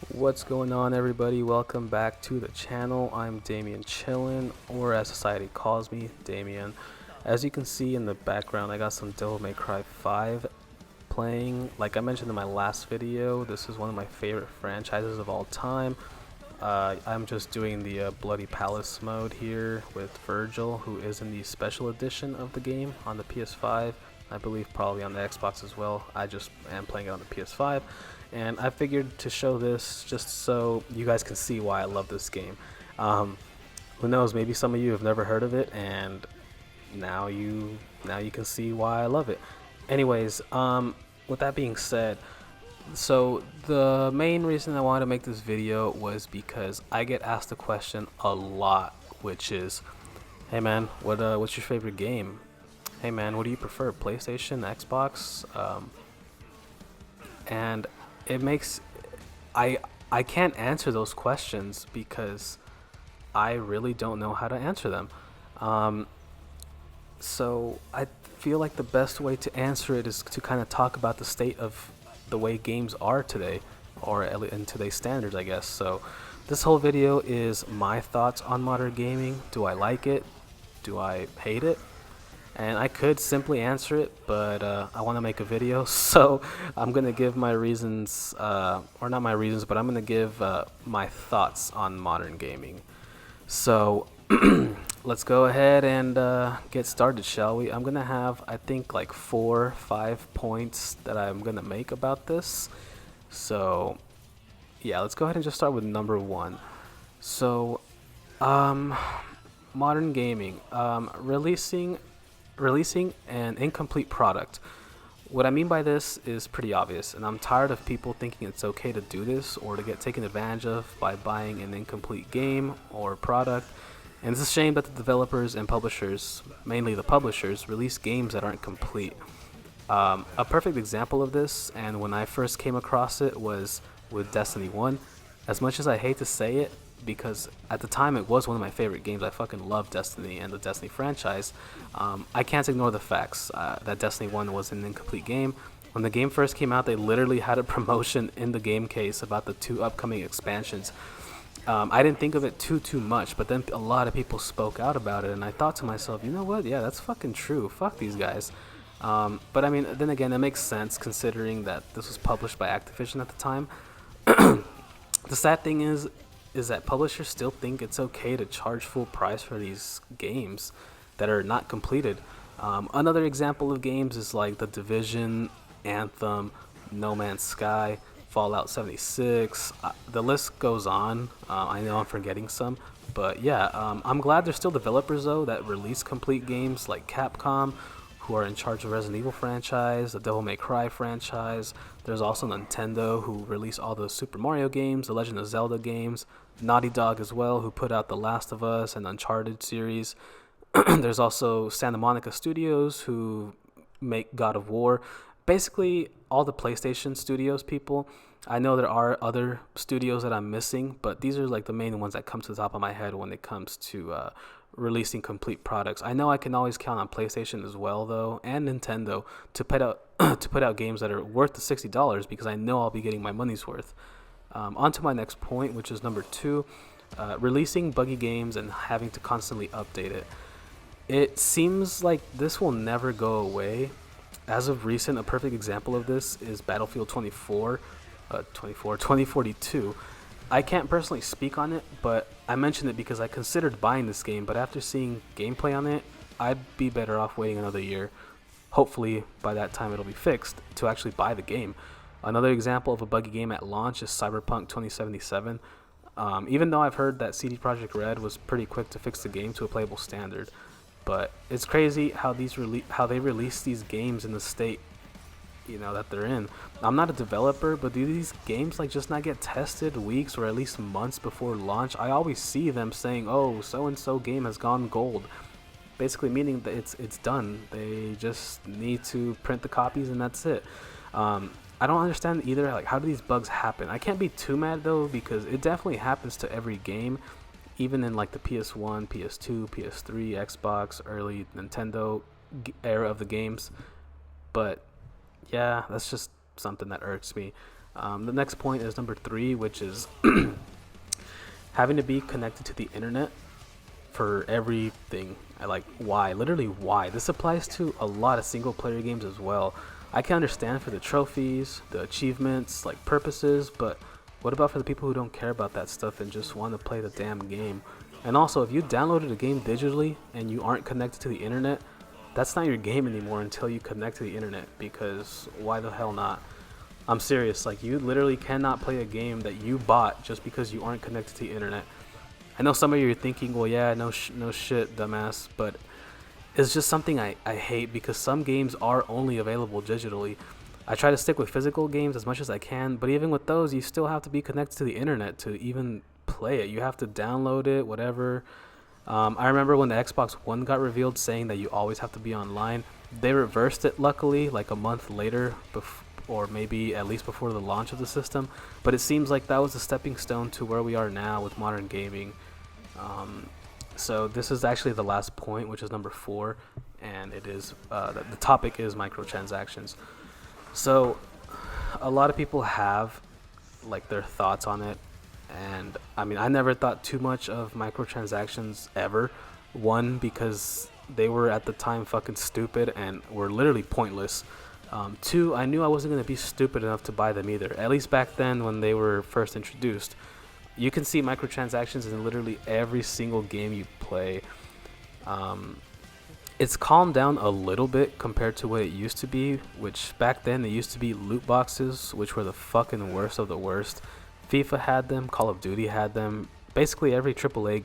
What's going on, everybody? Welcome back to the channel. I'm Damien Chillin, or as society calls me, Damien. As you can see in the background, I got some Devil May Cry 5 playing. Like I mentioned in my last video, this is one of my favorite franchises of all time. I'm just doing the Bloody Palace mode here with Virgil, who is in the special edition of the game on the PS5. I believe probably on the Xbox as well. I just am playing it on the PS5. And I figured to show this just so you guys can see why I love this game. Who knows, maybe some of you have never heard of it, and now you can see why I love it. Anyways, with that being said, so the main reason I wanted to make this video was because I get asked the question a lot, which is, "Hey man, what's your favorite game? Hey man, what do you prefer, PlayStation, Xbox?" And it makes I I can't answer those questions because I really don't know how to answer them. Um, so I feel like the best way to answer it is to kind of talk about the state of the way games are today, or in today's standards, I guess. So this whole video is my thoughts on modern gaming. Do I like it? Do I hate it? And I could simply answer it, but I want to make a video, so I'm gonna give my reasons, or not my reasons, but I'm gonna give my thoughts on modern gaming. So let's go ahead and get started, shall we? I'm gonna have, I think, like 4, 5 points that I'm gonna make about this. So yeah, let's go ahead and just start with number one. So um, modern gaming, releasing an incomplete product. What I mean by this is pretty obvious, and I'm tired of people thinking it's okay to do this or to get taken advantage of by buying an incomplete game or product. And it's a shame that the developers and publishers, mainly the publishers, release games that aren't complete. A perfect example of this, and when I first came across it, was with Destiny 1. As much as I hate to say it, because at the time it was one of my favorite games, I fucking love Destiny and the Destiny franchise, I can't ignore the facts that Destiny 1 was an incomplete game. When the game first came out, they literally had a promotion in the game case about the 2 upcoming expansions. I didn't think of it too much, but then a lot of people spoke out about it, and I thought to myself, you know what? Yeah, that's fucking true. Fuck these guys. But I mean, then again, it makes sense considering that this was published by Activision at the time. The sad thing is that publishers still think it's okay to charge full price for these games that are not completed. Another example of games is like The Division, Anthem, No Man's Sky, Fallout 76. The list goes on. I know I'm forgetting some, but yeah, I'm glad there's still developers though that release complete games like Capcom, who are in charge of Resident Evil franchise, the Devil May Cry franchise. There's also Nintendo, who release all the Super Mario games, the Legend of Zelda games. Naughty Dog as well, who put out the Last of Us and Uncharted series. There's also Santa Monica Studios, who make God of War. Basically, all the PlayStation Studios people. I know there are other studios that I'm missing, but these are like the main ones that come to the top of my head when it comes to releasing complete products. I know I can always count on PlayStation as well, though, and Nintendo to put out to put out games that are worth the $60 because I know I'll be getting my money's worth. On to my next point, which is number two, releasing buggy games and having to constantly update it. It seems like this will never go away. As of recent, a perfect example of this is Battlefield 2042. I can't personally speak on it, but I mentioned it because I considered buying this game, but after seeing gameplay on it, I'd be better off waiting another year. Hopefully, by that time, it'll be fixed to actually buy the game. Another example of a buggy game at launch is Cyberpunk 2077. Even though I've heard that CD Projekt Red was pretty quick to fix the game to a playable standard, but it's crazy how how they release these games in the state that they're in. I'm not a developer, but do these games like just not get tested weeks or at least months before launch? I always see them saying, "Oh, so and so game has gone gold," basically meaning that it's done. They just need to print the copies and that's it. I don't understand either. Like, how do these bugs happen? I can't be too mad though because it definitely happens to every game, even in like the PS1, PS2, PS3, Xbox, early Nintendo era of the games. But yeah, that's just something that irks me. The next point is number 3, which is having to be connected to the internet for everything. I like why, literally why. This applies to a lot of single player games as well. I can understand for the trophies, the achievements, like purposes, but what about for the people who don't care about that stuff and just want to play the damn game? And also, if you downloaded a game digitally and you aren't connected to the internet, that's not your game anymore until you connect to the internet, because why the hell not? I'm serious, like you literally cannot play a game that you bought just because you aren't connected to the internet. I know some of you are thinking, well, yeah, no shit, dumbass, but it's just something I hate, because some games are only available digitally. I try to stick with physical games as much as I can, but even with those, you still have to be connected to the internet to even play it. You have to download it, whatever. I remember when the Xbox One got revealed saying that you always have to be online. They reversed it, luckily, like a month later, or maybe at least before the launch of the system. But it seems like that was a stepping stone to where we are now with modern gaming. So this is actually the last point, which is number 4, and it is the topic is microtransactions. So a lot of people have like their thoughts on it, and I mean, I never thought too much of microtransactions ever. One, because they were at the time fucking stupid and were literally pointless. Two, I knew I wasn't going to be stupid enough to buy them either, at least back then when they were first introduced. You can see microtransactions in literally every single game you play. It's calmed down a little bit compared to what it used to be, which back then it used to be loot boxes, which were the fucking worst of the worst. FIFA had them, Call of Duty had them, basically every AAA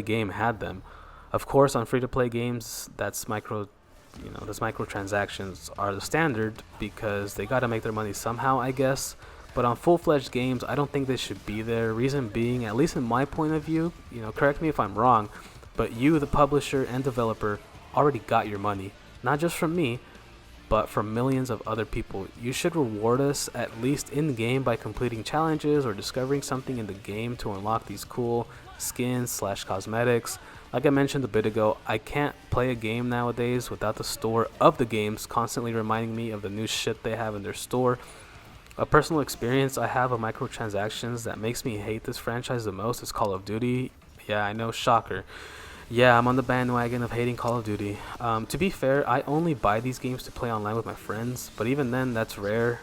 game had them. Of course, on free-to-play games, that's microtransactions are the standard, because they got to make their money somehow, I guess. But on full-fledged games, I don't think they should be there. Reason being, at least in my point of view, correct me if I'm wrong, but you, the publisher and developer, already got your money. Not just from me, but from millions of other people. You should reward us, at least in-game, by completing challenges or discovering something in the game to unlock these cool skins/cosmetics. Like I mentioned a bit ago, I can't play a game nowadays without the store of the games constantly reminding me of the new shit they have in their store. A personal experience I have of microtransactions that makes me hate this franchise the most is Call of Duty. Yeah, I know, shocker. Yeah, I'm on the bandwagon of hating Call of Duty. To be fair, I only buy these games to play online with my friends, but even then, that's rare.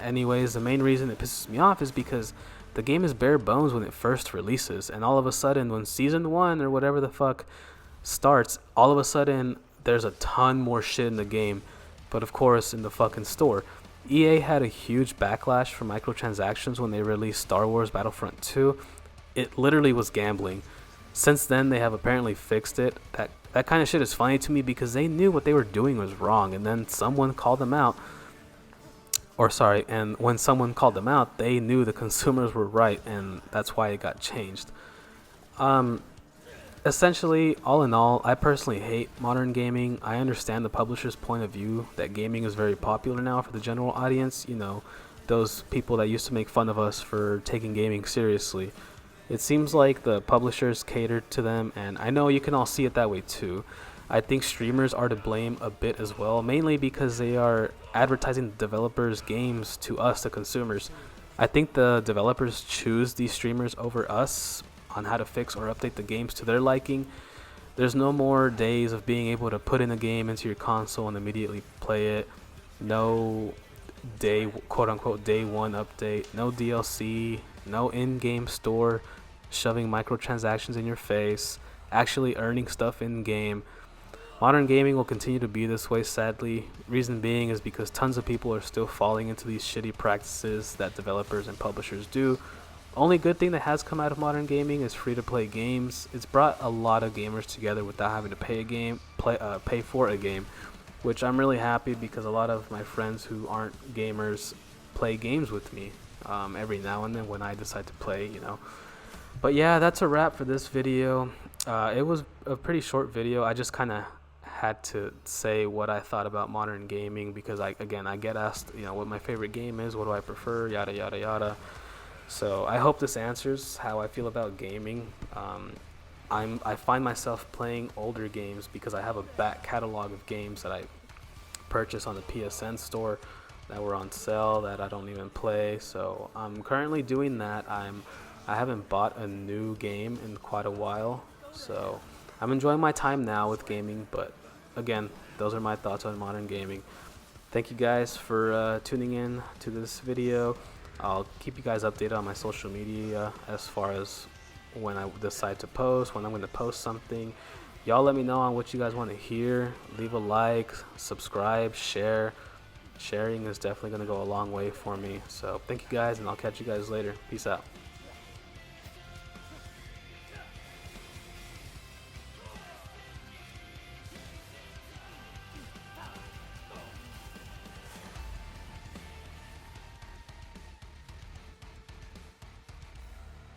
Anyways, the main reason it pisses me off is because the game is bare bones when it first releases, and all of a sudden, when Season 1 or whatever the fuck starts, all of a sudden, there's a ton more shit in the game, but of course, in the fucking store. EA had a huge backlash for microtransactions when they released Star Wars Battlefront 2. It literally was gambling. Since then, they have apparently fixed it. That kind of shit is funny to me, because they knew what they were doing was wrong, and then someone called them out. And when someone called them out, they knew the consumers were right, and that's why it got changed. Essentially, all in all, I personally hate modern gaming. I understand the publisher's point of view that gaming is very popular now for the general audience. Those people that used to make fun of us for taking gaming seriously. It seems like the publishers catered to them, and I know you can all see it that way too. I think streamers are to blame a bit as well, mainly because they are advertising the developers' games to us, the consumers. I think the developers choose these streamers over us on how to fix or update the games to their liking. There's no more days of being able to put in a game into your console and immediately play it. No quote-unquote day one update, no DLC, no in-game store, shoving microtransactions in your face, actually earning stuff in-game. Modern gaming will continue to be this way, sadly. Reason being is because tons of people are still falling into these shitty practices that developers and publishers do. Only good thing that has come out of modern gaming is free-to-play games. It's brought a lot of gamers together without having to pay for a game, which I'm really happy, because a lot of my friends who aren't gamers play games with me every now and then when I decide to play. But yeah, that's a wrap for this video. It was a pretty short video. I just kind of had to say what I thought about modern gaming, because I get asked, what my favorite game is, what do I prefer, yada yada yada. So I hope this answers how I feel about gaming. I find myself playing older games because I have a back catalog of games that I purchase on the PSN store, that were on sale that I don't even play. So I'm currently doing that. I haven't bought a new game in quite a while, so I'm enjoying my time now with gaming. But again, those are my thoughts on modern gaming. Thank you guys for tuning in to this video. I'll keep you guys updated on my social media as far as when I decide to post, when I'm going to post something. Y'all let me know on what you guys want to hear. Leave a like, subscribe, share. Sharing is definitely going to go a long way for me. So thank you guys, and I'll catch you guys later. Peace out.